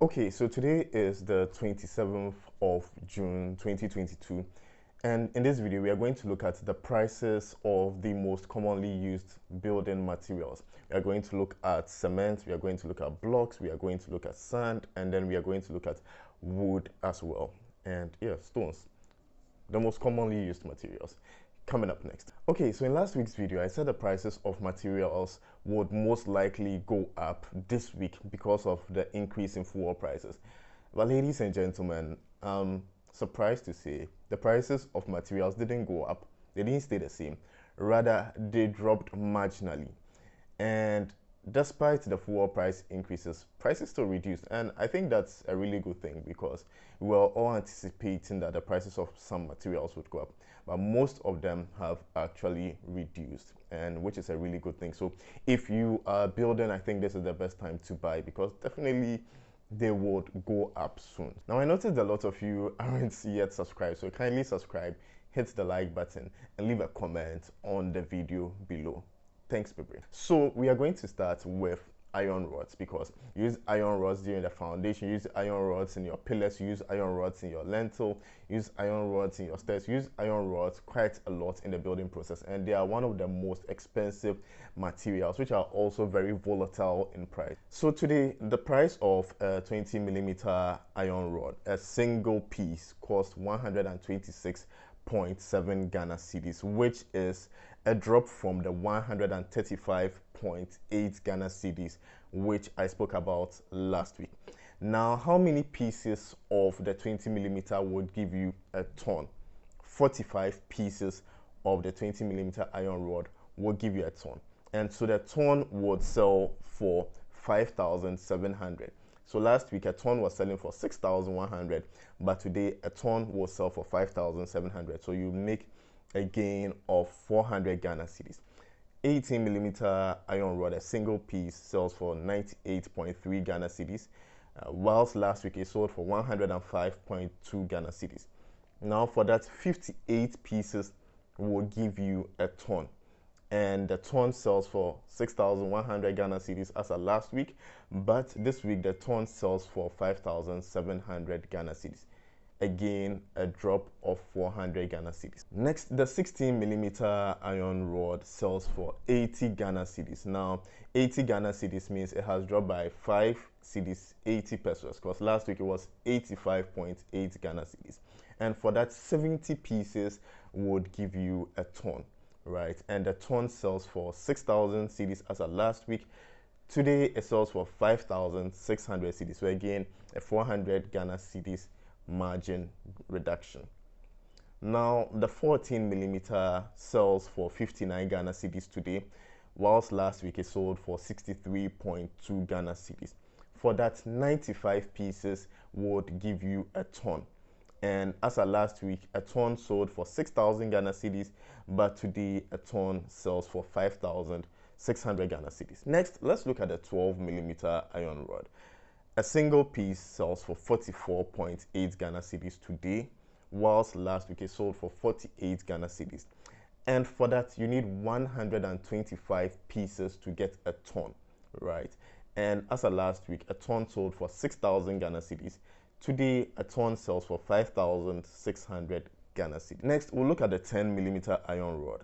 Okay, so today is the 27th of June 2022, and in this video we are going to look at the prices of the most commonly used building materials. We are going to look at cement, we are going to look at blocks, we are going to look at sand, and then we are going to look at wood as well, and yeah, stones, the most commonly used materials. Coming up next. Okay, so in last week's video, I said the prices of materials would most likely go up this week because of the increase in fuel prices. But ladies and gentlemen, I'm surprised to say the prices of materials didn't go up. They didn't stay the same. Rather, they dropped marginally. And despite the fuel price increases, prices still reduced. And I think that's a really good thing because we were all anticipating that the prices of some materials would go up, but most of them have actually reduced, and which is a really good thing. So if you are building, I think this is the best time to buy because definitely they would go up soon. Now I noticed a lot of you aren't yet subscribed, so kindly subscribe, hit the like button, and leave a comment on the video below. Thanks, Pepe. So we are going to start with iron rods because you use iron rods during the foundation, you use iron rods in your pillars, you use iron rods in your lintel, you use iron rods in your stairs, you use iron rods quite a lot in the building process, and they are one of the most expensive materials which are also very volatile in price. So today the price of a 20mm iron rod, a single piece, costs 126.7 Ghana cedis, which is a drop from the 135.8 Ghana cedis which I spoke about last week. Now, how many pieces of the 20mm would give you a ton? 45 pieces of the 20mm iron rod will give you a ton, and so the ton would sell for 5,700. So last week a ton was selling for 6,100, but today a ton will sell for 5,700. So you make a gain of 400 Ghana cedis. 18mm iron rod, a single piece, sells for 98.3 Ghana cedis, whilst last week it sold for 105.2 Ghana cedis. Now for that, 58 pieces will give you a ton, and the ton sells for 6,100 Ghana cedis as of last week, but this week the ton sells for 5,700 Ghana cedis. Again, a drop of 400 Ghana cedis. Next, the 16mm iron rod sells for 80 Ghana cedis. Now, 80 Ghana cedis means it has dropped by 5 cedis, 80 pesos, because last week it was 85.8 Ghana cedis. And for that, 70 pieces would give you a ton, right? And the ton sells for 6,000 cedis as of last week. Today, it sells for 5,600 cedis. So again, a 400 Ghana cedis margin reduction. Now the 14mm sells for 59 Ghana cedis today, whilst last week it sold for 63.2 Ghana cedis. For that, 95 pieces would give you a ton, and as of last week a ton sold for 6,000 Ghana cedis, but today a ton sells for 5,600 Ghana cedis. Next, let's look at the 12mm iron rod. A single piece sells for 44.8 Ghana cedis today, whilst last week it sold for 48 Ghana cedis. And for that, you need 125 pieces to get a ton, right? And as of last week, a ton sold for 6,000 Ghana cedis. Today, a ton sells for 5,600 Ghana cedis. Next, we'll look at the 10mm iron rod.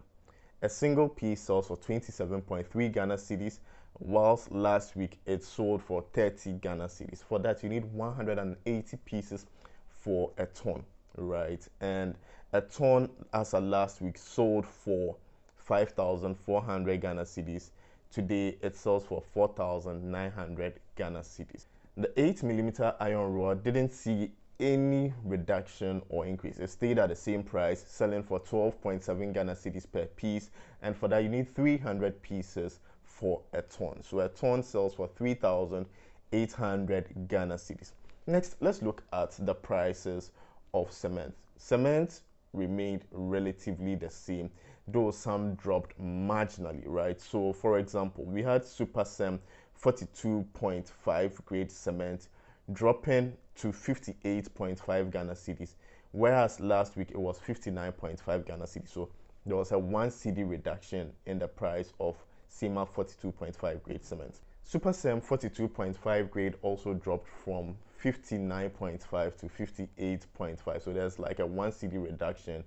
A single piece sells for 27.3 Ghana cedis, whilst last week it sold for 30 Ghana cedis. For that, you need 180 pieces for a ton, right? And a ton as of last week sold for 5,400 Ghana cedis. Today, it sells for 4,900 Ghana cedis. The 8mm iron rod didn't see any reduction or increase. It stayed at the same price, selling for 12.7 Ghana cedis per piece, and for that you need 300 pieces for a ton. So a ton sells for 3,800 Ghana cedis. Next, let's look at the prices of cement. Cement remained relatively the same, though some dropped marginally, right? So for example, we had Super Cem 42.5 grade cement dropping to 58.5 Ghana cedis, whereas last week it was 59.5 Ghana cedis. So there was a 1 cedi reduction in the price of CIMA 42.5 grade cement. Super Sem 42.5 grade also dropped from 59.5 to 58.5. So there's like a 1 cedi reduction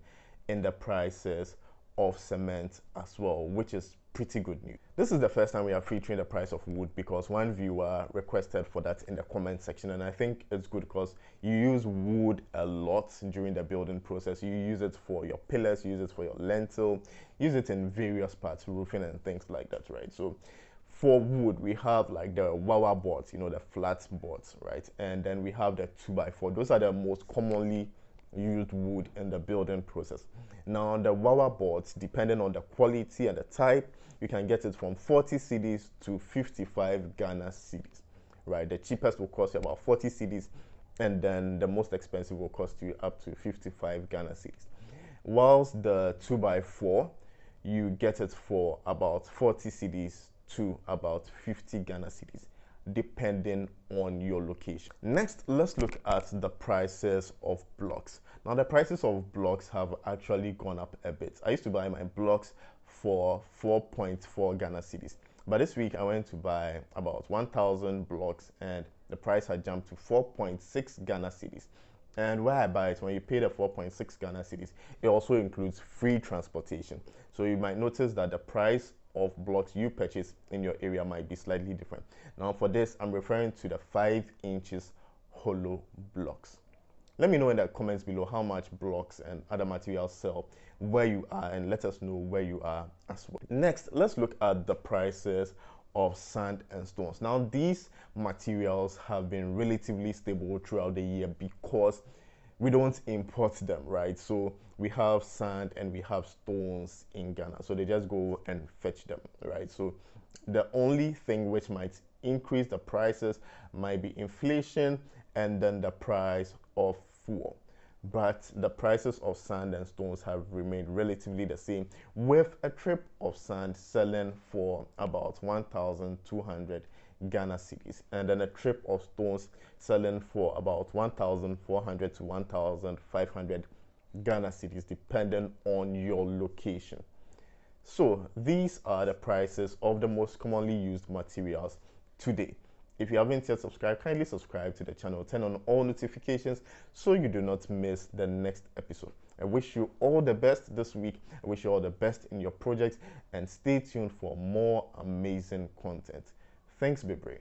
in the prices of cement as well, which is pretty good news. This is the first time we are featuring the price of wood because one viewer requested for that in the comment section, and I think it's good because you use wood a lot during the building process. You use it for your pillars, you use it for your lintel, use it in various parts, roofing and things like that, right? So for wood, we have like the Wawa boards, you know, the flat boards, right? And then we have the 2x4. Those are the most commonly used wood in the building process. Now, the Wawa boards, depending on the quality and the type, you can get it from 40 cedis to 55 Ghana cedis, right? The cheapest will cost you about 40 cedis, and then the most expensive will cost you up to 55 Ghana cedis. Whilst the 2x4, you get it for about 40 cedis to about 50 Ghana cedis, depending on your location. Next, let's look at the prices of blocks. Now, the prices of blocks have actually gone up a bit. I used to buy my blocks for 4.4 Ghana cedis, but this week I went to buy about 1,000 blocks and the price had jumped to 4.6 Ghana cedis. And where I buy it, when you pay the 4.6 Ghana cedis, it also includes free transportation. So you might notice that the price of blocks you purchase in your area might be slightly different. Now for this, I'm referring to the 5 inches hollow blocks. Let me know in the comments below how much blocks and other materials sell where you are, and let us know where you are as well. Next, let's look at the prices of sand and stones. Now, these materials have been relatively stable throughout the year because we don't import them, right? So we have sand and we have stones in Ghana, so they just go and fetch them, right? So the only thing which might increase the prices might be inflation and then the price of fuel, but the prices of sand and stones have remained relatively the same, with a trip of sand selling for about 1,200 Ghana cedis, and then a trip of stones selling for about 1,400 to 1,500 Ghana cedis, depending on your location. So these are the prices of the most commonly used materials today. If you haven't yet subscribed, kindly subscribe to the channel, turn on all notifications so you do not miss the next episode. I wish you all the best this week. I wish you all the best in your projects, and stay tuned for more amazing content. Thanks, Bebre.